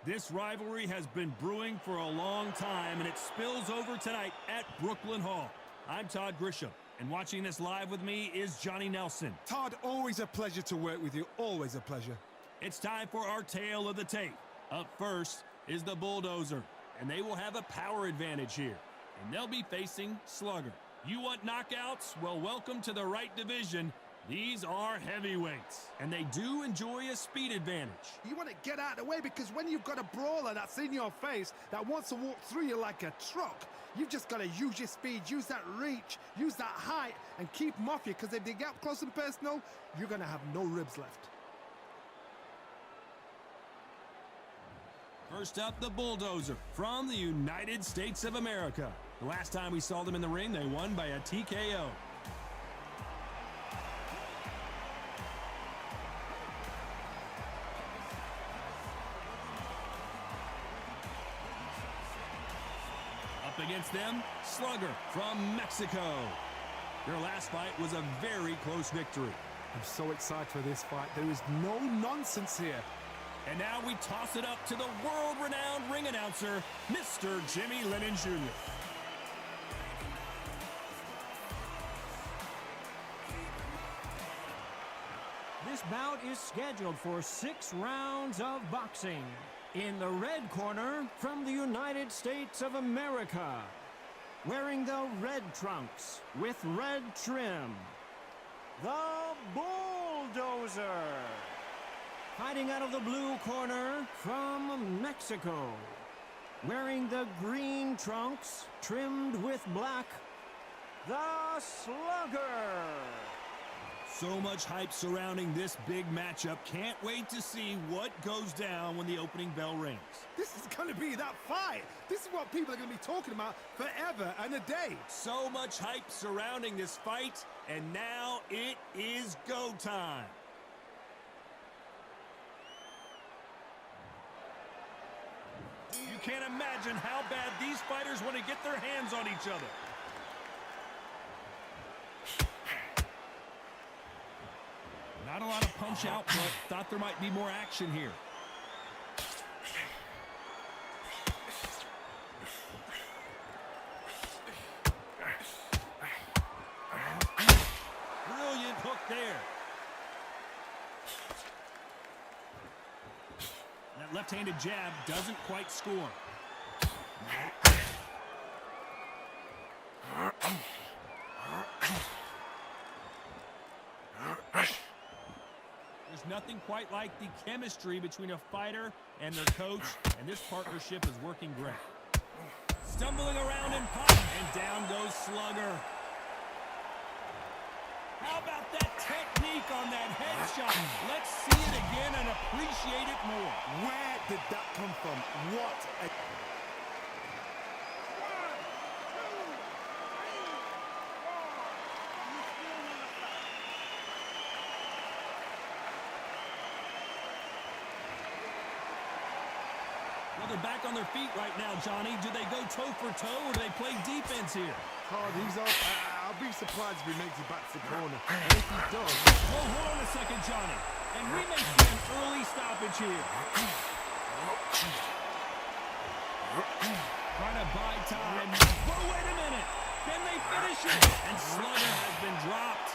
This rivalry has been brewing for a long time, and it spills over tonight at Brooklyn Hall. I'm Todd Grisham, and watching this live with me is Johnny Nelson. Todd, always a pleasure to work with you. Always a pleasure. It's time for our tale of the tape. Up first is the Bulldozer, and they will have a power advantage here, and they'll be facing Slugger. You want knockouts? Well, welcome to the right division. These are heavyweights, and they do enjoy a speed advantage. You want to get out of the way because when you've got a brawler that's in your face that wants to walk through you like a truck, you've just got to use your speed, use that reach, use that height, and keep them off you, because if they get up close and personal, you're going to have no ribs left. First up, the Bulldozer from the United States of America. The last time we saw them in the ring, they won by a TKO. Up against them, Slugger from Mexico. Their last fight was a very close victory. I'm so excited for this fight. There is no nonsense here. And now we toss it up to the world-renowned ring announcer, Mr. Jimmy Lennon Jr. This bout is scheduled for 6 rounds of boxing. In the red corner, from the United States of America, wearing the red trunks with red trim, the Bulldozer. Fighting out of the blue corner from Mexico, wearing the green trunks trimmed with black, the Slugger. So much hype surrounding this big matchup. Can't wait to see what goes down when the opening bell rings. This is going to be that fight. This is what people are going to be talking about forever and a day. So much hype surrounding this fight, and now it is go time. You can't imagine how bad these fighters want to get their hands on each other. Not a lot of punch output. Thought there might be more action here. Brilliant hook there. That left-handed jab doesn't quite score. There's nothing quite like the chemistry between a fighter and their coach, and this partnership is working great. Stumbling around and pop, and down goes Slugger. How about that technique on that headshot? Let's see it again and appreciate it more. Where did that come from? What a... Well, they're back on their feet right now, Johnny. Do they go toe for toe, or do they play defense here? Todd, he's up. I'll be surprised if he makes it back to the corner. And if he does... Well, hold on a second, Johnny. And we may see an early stoppage here. Trying to buy time. But wait a minute. Can they finish it? And Slugger has been dropped.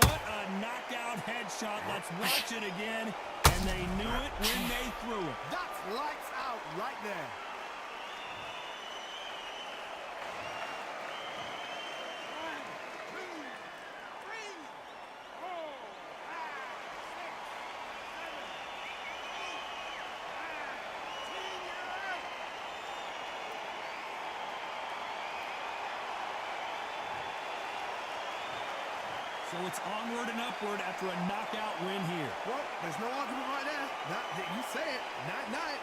What a knockout headshot. Let's watch it again. And they knew it when they threw it. That's lights out right there. So it's onward and upward after a knockout win here. Well, there's no argument right there. You say it. Night-night.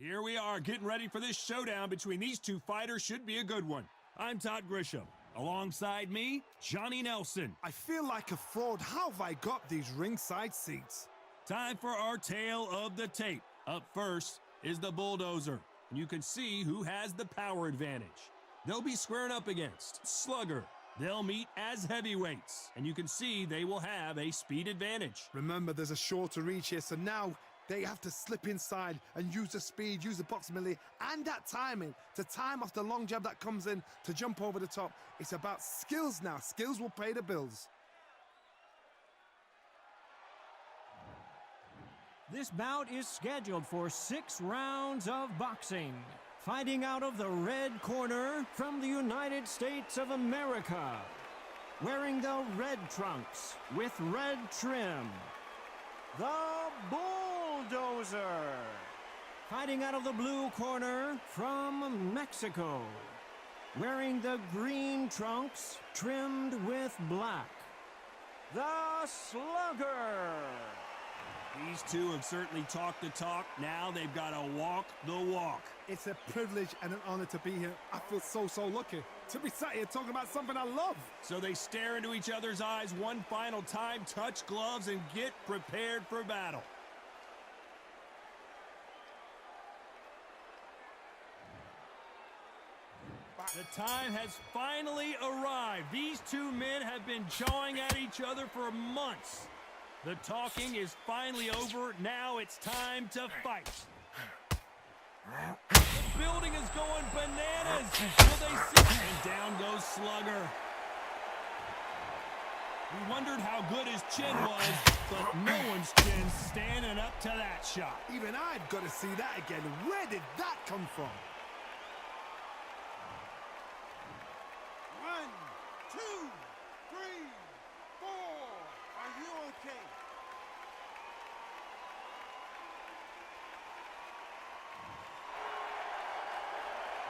Here we are, getting ready for this showdown between these two fighters. Should be a good one. I'm Todd Grisham. Alongside me, Johnny Nelson. I feel like a fraud. How have I got these ringside seats? Time for our tale of the tape. Up first is the Bulldozer. And you can see who has the power advantage. They'll be squaring up against Slugger. They'll meet as heavyweights. And you can see they will have a speed advantage. Remember, there's a shorter reach here, so now they have to slip inside and use the speed, use the proximity, and that timing to time off the long jab that comes in to jump over the top. It's about skills now. Skills will pay the bills. This bout is scheduled for 6 rounds of boxing. Fighting out of the red corner from the United States of America. Wearing the red trunks with red trim. The Bulldozer. Fighting out of the blue corner from Mexico. Wearing the green trunks trimmed with black. The Slugger. These two have certainly talked the talk. Now they've got to walk the walk. It's a privilege and an honor to be here. I feel so lucky to be sat here talking about something I love. So they stare into each other's eyes one final time, touch gloves, and get prepared for battle. The time has finally arrived. These two men have been jawing at each other for months. The talking is finally over. Now it's time to fight. The building is going bananas. Will they see? And down goes Slugger. We wondered how good his chin was, but no one's chin's standing up to that shot. Even I've got to see that again. Where did that come from? 1, 2, 3, 4. Are you okay?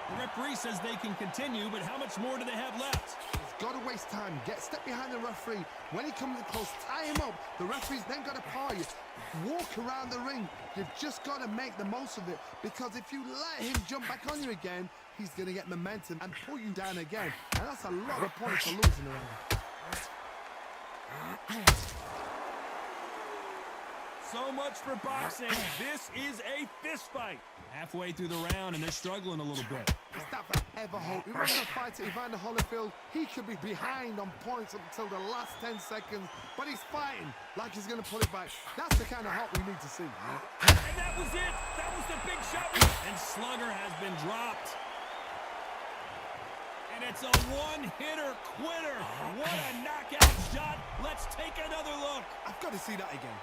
The referee says they can continue, but how much more do they have left? He's got to waste time. Step behind the referee. When he comes in close, tie him up. The referee's then got to paw you. Walk around the ring. You've just got to make the most of it, because if you let him jump back on you again, he's going to get momentum and pull you down again. And that's a lot of points for losing around. So much for boxing. This is a fist fight. Halfway through the round, and they're struggling a little bit. Is that forever hope? If we're going to fight Evander Holyfield, he could be behind on points until the last 10 seconds, but he's fighting like he's going to pull it back. That's the kind of hope we need to see. And that was it. That was the big shot. And Slugger has been dropped. And it's a one-hitter quitter. What a knockout shot. Let's take another look. I've got to see that again.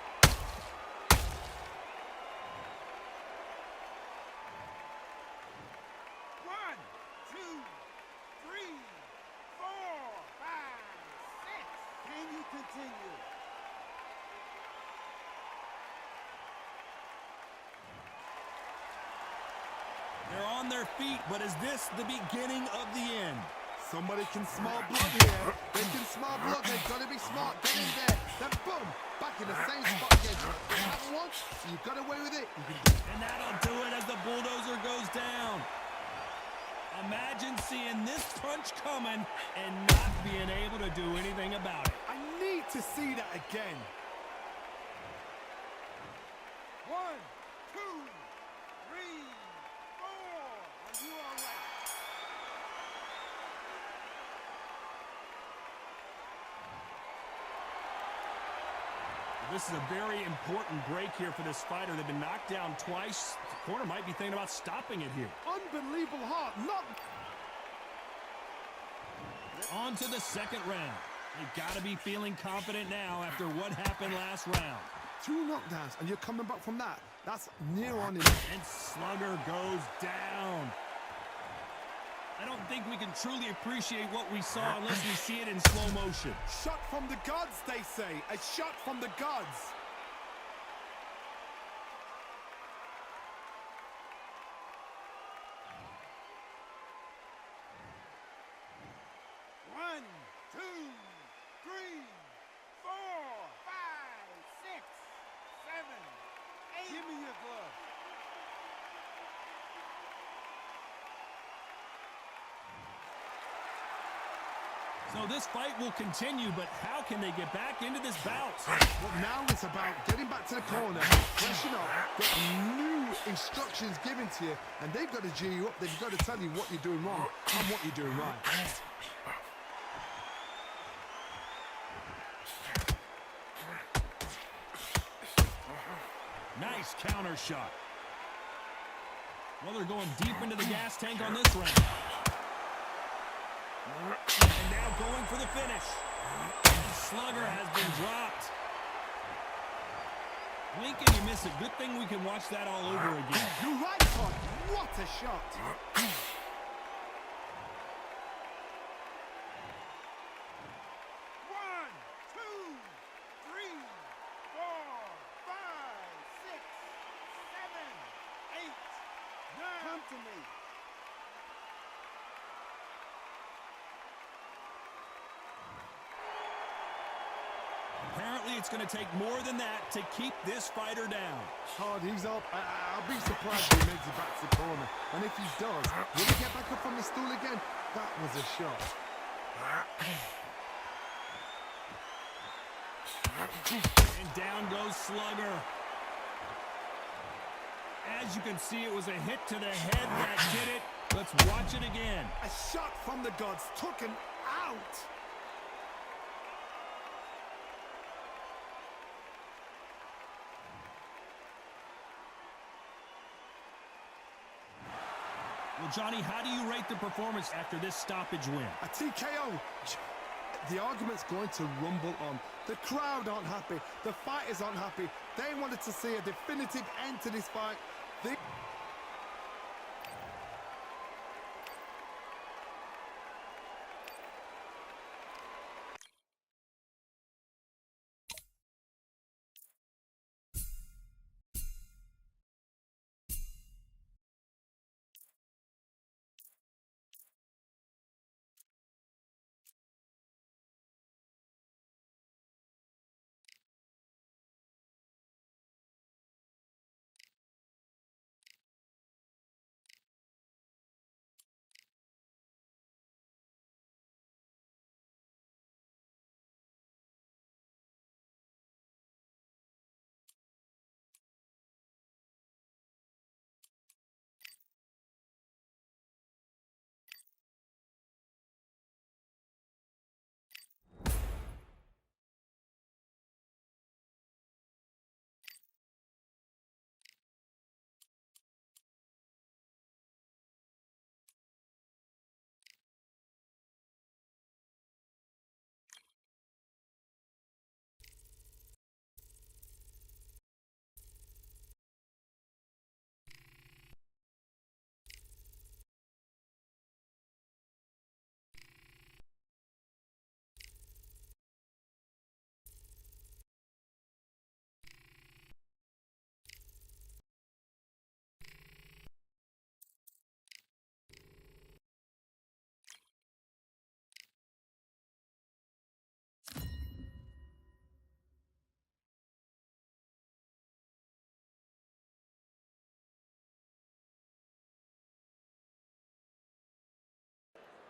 Continue. They're on their feet, but is this the beginning of the end? Somebody can smell blood here. They can smell blood. They've got to be smart. Get in there. Then boom, back in the same spot again. That once, you've got away with it. You can do it. And that'll do it as the Bulldozer goes down. Imagine seeing this punch coming and not being able to do anything about it. I need to see that again. 1, 2, 3, 4. Are you all right? This is a very important break here for this fighter. They've been knocked down twice. The corner might be thinking about stopping it here. Unbelievable heart. Not. On to the second round. They've got to be feeling confident now after what happened last round. 2 knockdowns, and you're coming back from that. That's near on in. And Slugger goes down. I don't think we can truly appreciate what we saw unless we see it in slow motion. Shot from the gods, they say. A shot from the gods. One, 2, 3, 4, 5, 6, 7, 8. Give me your glove. So this fight will continue, but how can they get back into this bout? Well, now it's about getting back to the corner, freshen up, get new instructions given to you, and they've got to G you up. They've got to tell you what you're doing wrong and what you're doing right. Nice counter shot. Well, they're going deep into the gas tank on this round. And now going for the finish. The slugger has been dropped. Blink and you miss it. Good thing we can watch that all over again. You're right, Todd. What a shot. One, two, three, four, five, six, seven, eight, nine. Come to me. Apparently, it's going to take more than that to keep this fighter down. Todd, he's up. I'll be surprised if he makes it back to the corner. And if he does, will he get back up on the stool again? That was a shot. And down goes Slugger. As you can see, it was a hit to the head that did it. Let's watch it again. A shot from the gods took him out. Well, Johnny, how do you rate the performance after this stoppage win? A TKO. The argument's going to rumble on. The crowd aren't happy. The fighters aren't happy. They wanted to see a definitive end to this fight.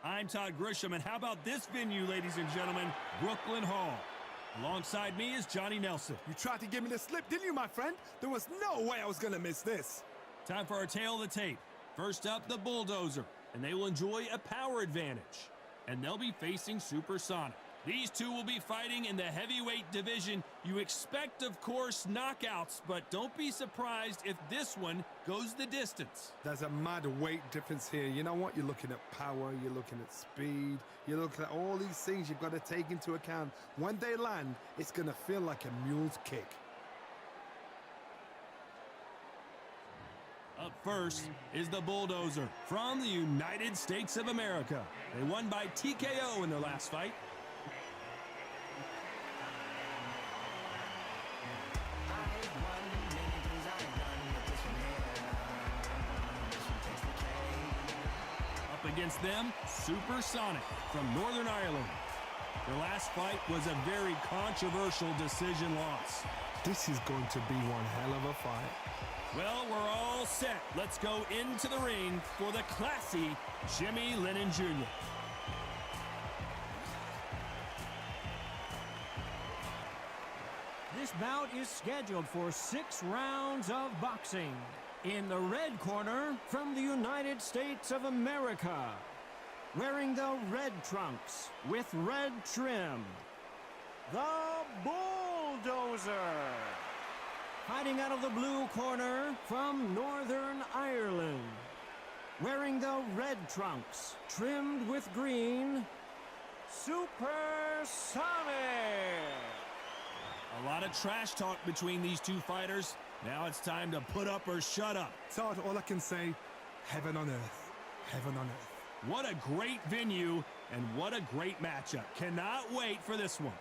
I'm Todd Grisham, and how about this venue, ladies and gentlemen? Brooklyn Hall. Alongside me is Johnny Nelson. You tried to give me the slip, didn't you, my friend? There was no way I was going to miss this. Time for our tail of the tape. First up, the Bulldozer, and they will enjoy a power advantage. And they'll be facing Supersonic. These two will be fighting in the heavyweight division. You expect, of course, knockouts, but don't be surprised if this one goes the distance. There's a mad weight difference here. You know what? You're looking at power, you're looking at speed, you're looking at all these things you've got to take into account. When they land, it's going to feel like a mule's kick. Up first is the Bulldozer from the United States of America. They won by TKO in their last fight. Up against them, Supersonic from Northern Ireland. Their last fight was a very controversial decision loss. This is going to be one hell of a fight. Well, we're all set. Let's go into the ring for the classy Jimmy Lennon Jr. This bout is scheduled for 6 rounds of boxing. In the red corner, from the United States of America, wearing the red trunks with red trim, the Bulldozer. Fighting out of the blue corner, from Northern Ireland, wearing the red trunks, trimmed with green, Supersonic. A lot of trash talk between these two fighters. Now it's time to put up or shut up. Todd, all I can say, heaven on earth. Heaven on earth. What a great venue and what a great matchup. Cannot wait for this one.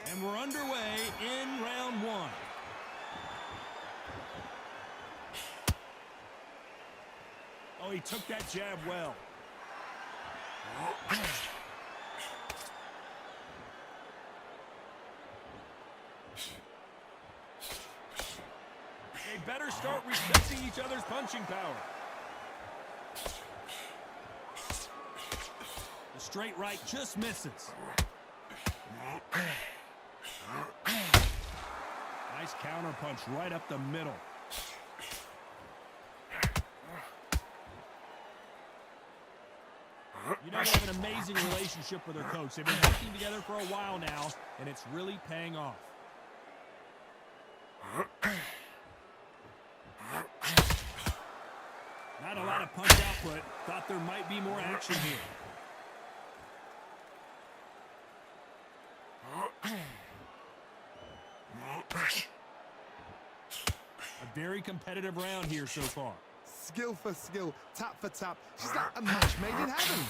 And we're underway in round 1. Oh, he took that jab well. They better start respecting each other's punching power. The straight right just misses. Nice counter punch right up the middle. You know, they have an amazing relationship with their coach. They've been working together for a while now, and it's really paying off. Not a lot of punch output. Thought there might be more action here. A very competitive round here so far. Skill for skill, tap for tap. She's like a match made in heaven.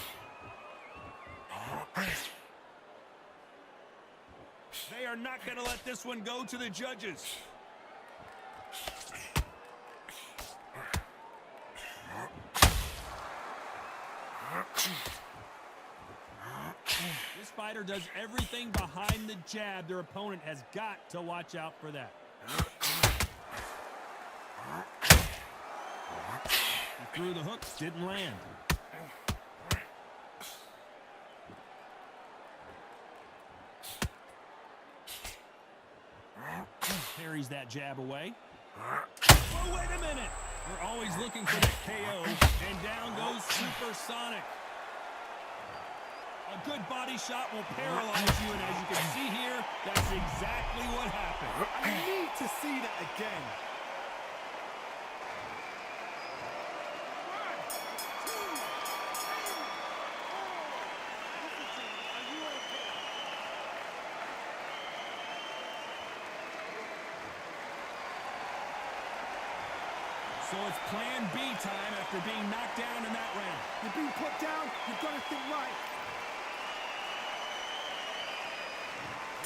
They are not going to let this one go to the judges. This fighter does everything behind the jab. Their opponent has got to watch out for that. He threw the hook, didn't land. Parries that jab away. Oh, wait a minute. They're always looking for that KO, and down goes Supersonic. A good body shot will paralyze you, and as you can see here, that's exactly what happened. I need to see that again. So it's plan B time after being knocked down in that round. You're being put down, you've got to think right.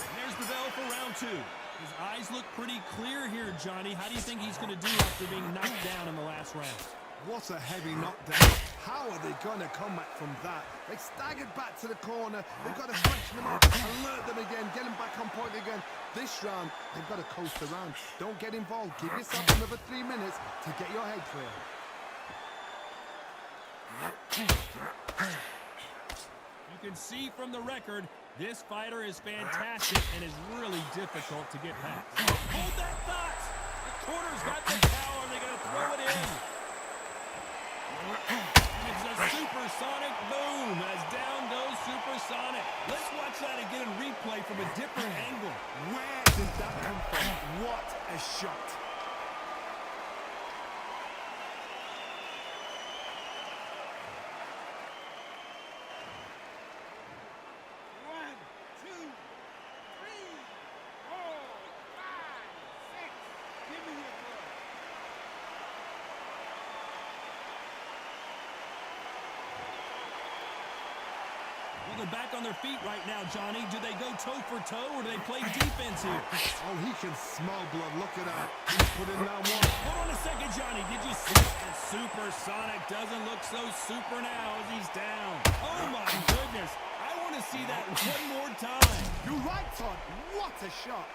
And there's the bell for round 2. His eyes look pretty clear here, Johnny. How do you think he's going to do after being knocked down in the last round? What a heavy knockdown. How are they going to come back from that? They staggered back to the corner. They've got to punch them up, alert them again, get them back on point again. This round, they've got to coast around. Don't get involved. Give yourself another 3 minutes to get your head clear. You can see from the record, this fighter is fantastic and is really difficult to get past. Hold that thought! The corner's got the power. They're going to throw it in. It's a supersonic boom as down goes Supersonic. Let's watch that again in replay from a different angle. Where did that come from? What a shot. They're back on their feet right now, Johnny. Do they go toe for toe or do they play defense here? Oh, he can smell blood. Look at that. He's putting down one. Hold on a second, Johnny. Did you see that? Supersonic doesn't look so super now as he's down. Oh, my goodness. I want to see that one more time. You're right, Todd. What a shot.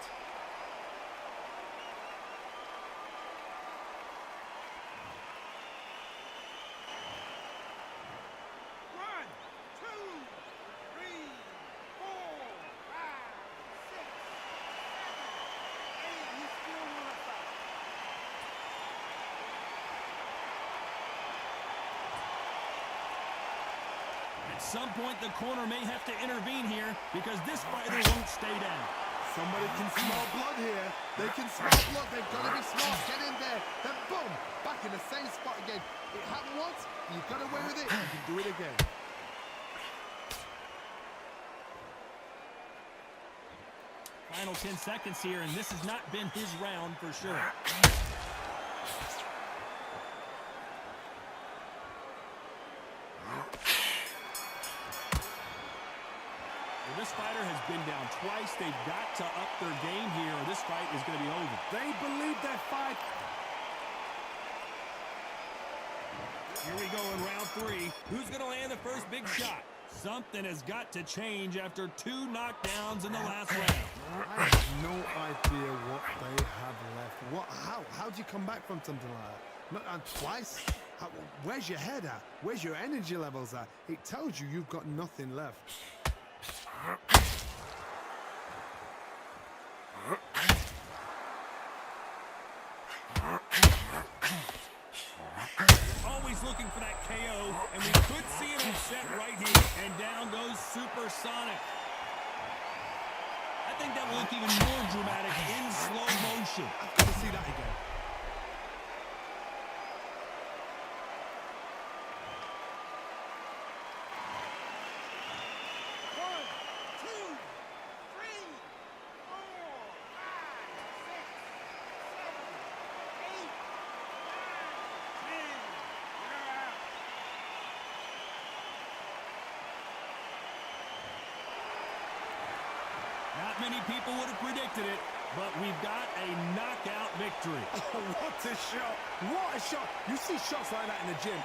some point, the corner may have to intervene here because this fighter won't stay down. Somebody can smell blood here. They can smell blood. They've got to be smart. Get in there. Then boom, back in the same spot again. It happened once. You got away with it. You can do it again. Final 10 seconds here, and this has not been his round for sure. Well, this fighter has been down twice. They've got to up their game here, or this fight is going to be over. They believe their fight. Here we go in round 3. Who's going to land the first big shot? Something has got to change after 2 knockdowns in the last round. I have no idea what they have left. How do you come back from something like that? Not twice? Where's your head at? Where's your energy levels at? It tells you you've got nothing left. Always looking for that KO, and we could see it upset right here. And down goes Supersonic. I think that will look even more dramatic in slow motion. I've got to see that again. Not many people would have predicted it, but we've got a knockout victory. Oh, what a shot! What a shot! You see shots like that in the gym.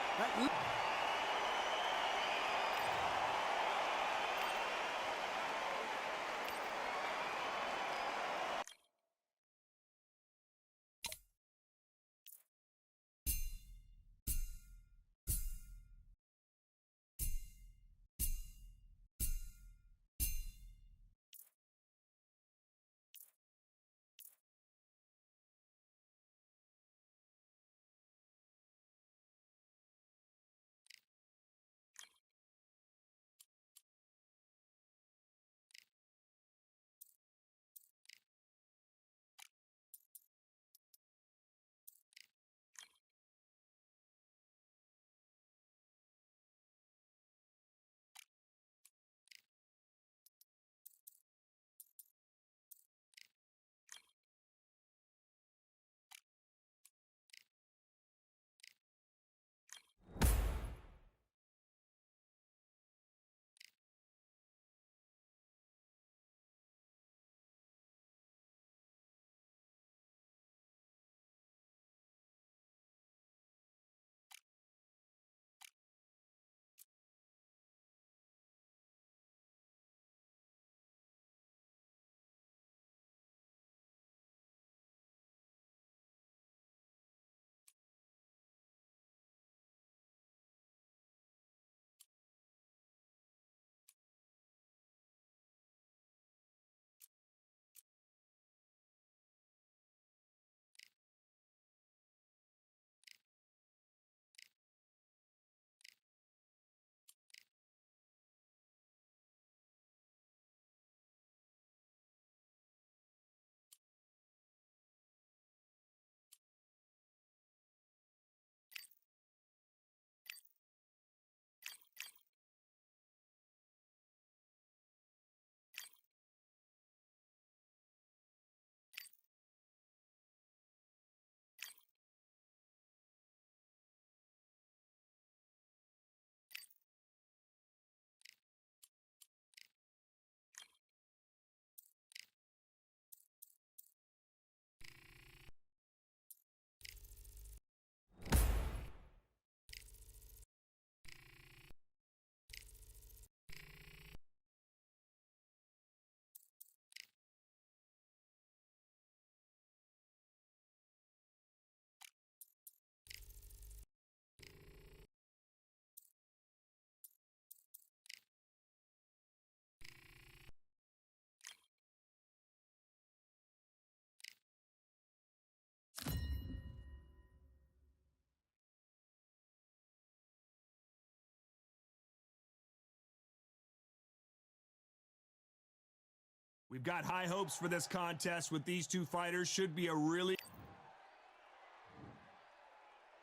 We've got high hopes for this contest with these two fighters. Should be a really...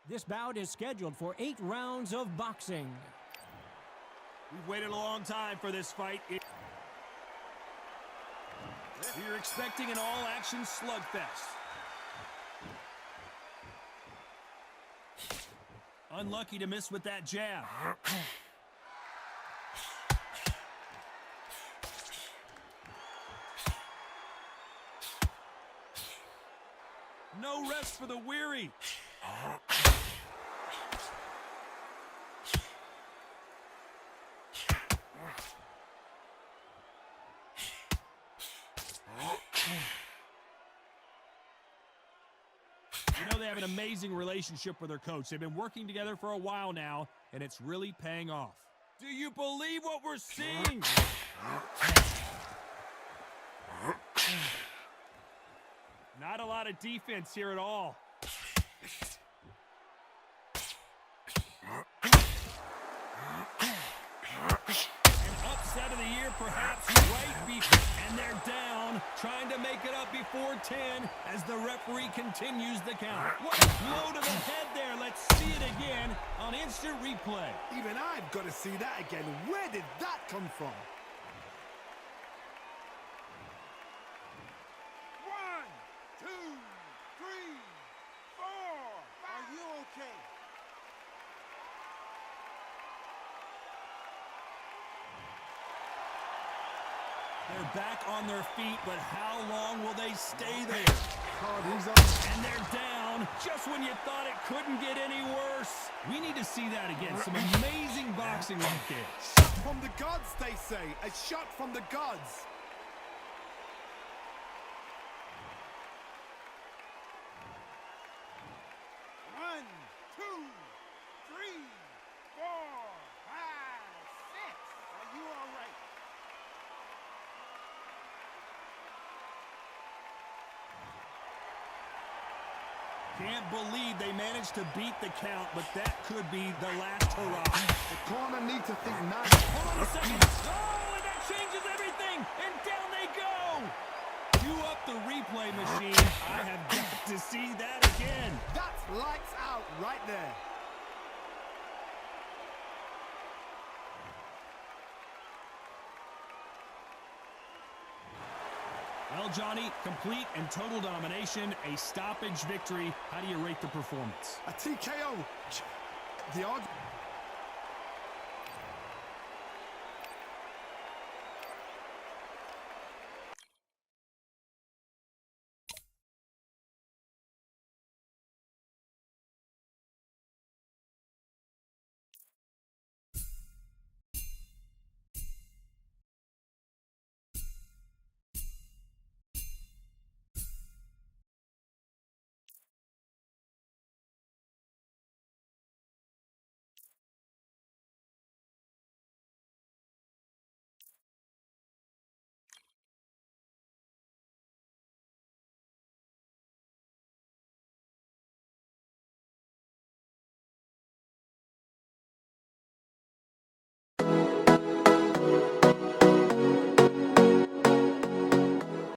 This bout is scheduled for 8 rounds of boxing. We've waited a long time for this fight. We're expecting an all-action slugfest. Unlucky to miss with that jab. No rest for the weary. You know, they have an amazing relationship with their coach. They've been working together for a while now, and it's really paying off. Do you believe what we're seeing? Not a lot of defense here at all. An upset of the year, perhaps, right before. And they're down, trying to make it up before 10 as the referee continues the count. What a blow to the head there. Let's see it again on instant replay. Even I've got to see that again. Where did that come from? 1, 2, 3, 4. Are you okay? They're back on their feet, but how long will they stay there? And they're down just when you thought it couldn't get any worse. We need to see that again. Some amazing boxing right there. Shot from the gods, they say. A shot from the gods. One, 2, 3, 4, 5, 6. Are you all right? Can't believe they managed to beat the count, but that could be the last hurrah. The corner need to think now. Hold on a second. Oh, and that changes everything. And down they go. Cue up the replay machine. I have got to see that again. That's lights out right there. Well, Johnny, complete and total domination, a stoppage victory. How do you rate the performance? A TKO. The odds.